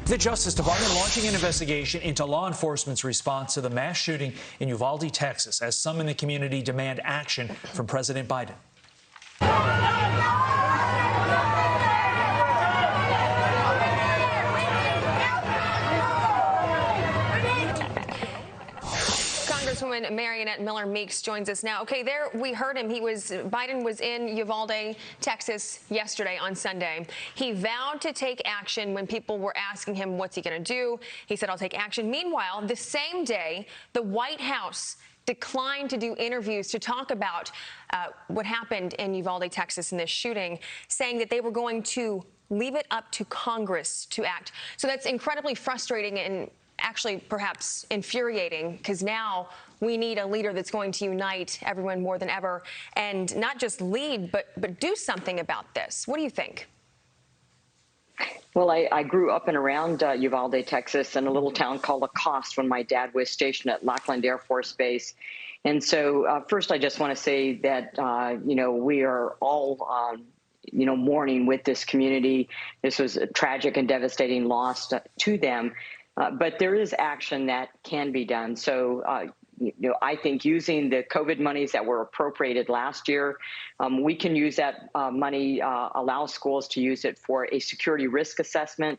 The Justice Department launching an investigation into law enforcement's response to the mass shooting in Uvalde, Texas, as some in the community demand action from President Biden. Congresswoman Mariannette Miller-Meeks joins us now. Okay, there we heard him. Biden was in Uvalde, Texas yesterday on Sunday. He vowed to take action when people were asking him what's he going to do. He said, I'll take action. Meanwhile, the same day, the White House declined to do interviews to talk about what happened in Uvalde, Texas in this shooting, saying that they were going to leave it up to Congress to act. So that's incredibly frustrating and actually perhaps infuriating, because now we need a leader that's going to unite everyone more than ever and not just lead, but do something about this. What do you think? Well, I grew up and around Uvalde, Texas, in a little town called Lacoste when my dad was stationed at Lackland Air Force Base. And so first, I just want to say that, we are all mourning with this community. This was a tragic and devastating loss to them. But there is action that can be done. So, I think using the COVID monies that were appropriated last year, we can use that money, allow schools to use it for a security risk assessment,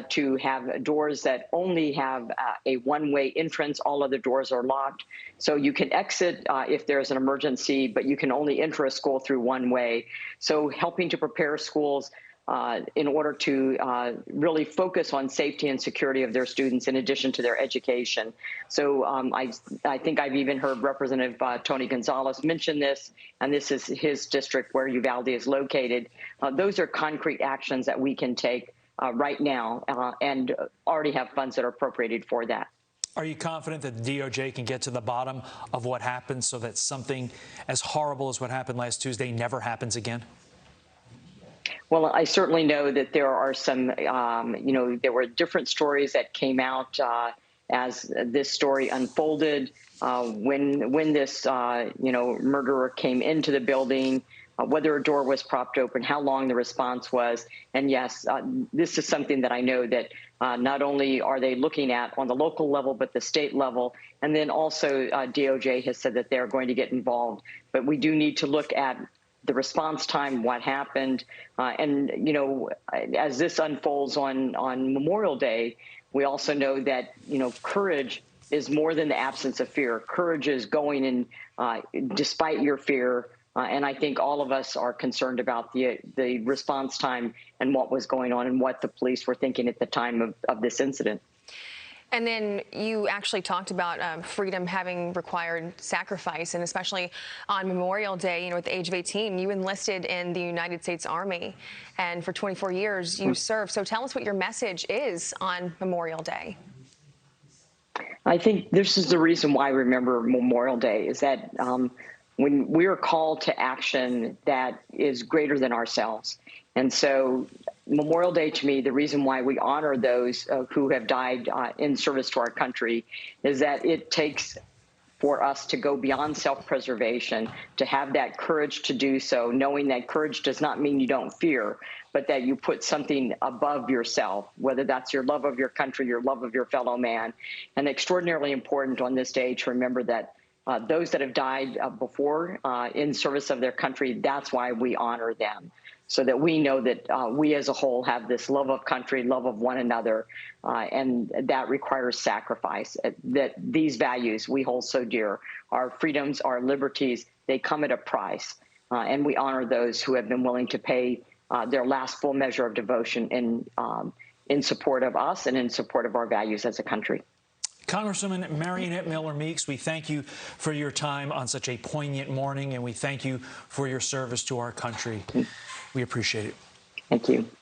to have doors that only have a one-way entrance. All other doors are locked. So you can exit if there's an emergency, but you can only enter a school through one way. So helping to prepare schools in order to really focus on safety and security of their students in addition to their education. So I think I've even heard Representative Tony Gonzalez mention this, and this is his district where Uvalde is located. Those are concrete actions that we can take right now and already have funds that are appropriated for that. Are you confident that the DOJ can get to the bottom of what happened so that something as horrible as what happened last Tuesday never happens again? Well, I certainly know that there are some, there were different stories that came out as this story unfolded. When this, murderer came into the building, whether a door was propped open, how long the response was. And yes, this is something that I know that not only are they looking at on the local level, but the state level. And then also DOJ has said that they're going to get involved. But we do need to look at the response time, what happened. As this unfolds on Memorial Day, we also know that, courage is more than the absence of fear. Courage is going in despite your fear. And I think all of us are concerned about the response time and what was going on and what the police were thinking at the time of this incident. And then you actually talked about freedom having required sacrifice, and especially on Memorial Day, at the age of 18, you enlisted in the United States Army, and for 24 years you served. So tell us what your message is on Memorial Day. I think this is the reason why I remember Memorial Day, is that when we are called to action that is greater than ourselves. And so Memorial Day, to me, the reason why we honor those who have died in service to our country is that it takes for us to go beyond self-preservation, to have that courage to do so, knowing that courage does not mean you don't fear, but that you put something above yourself, whether that's your love of your country, your love of your fellow man. And extraordinarily important on this day to remember that those that have died before in service of their country, that's why we honor them, so that we know that we as a whole have this love of country, love of one another, and that requires sacrifice, that these values we hold so dear, our freedoms, our liberties, they come at a price, and we honor those who have been willing to pay their last full measure of devotion in support of us and in support of our values as a country. Congresswoman Mariannette Miller-Meeks, we thank you for your time on such a poignant morning, and we thank you for your service to our country. We appreciate it. Thank you.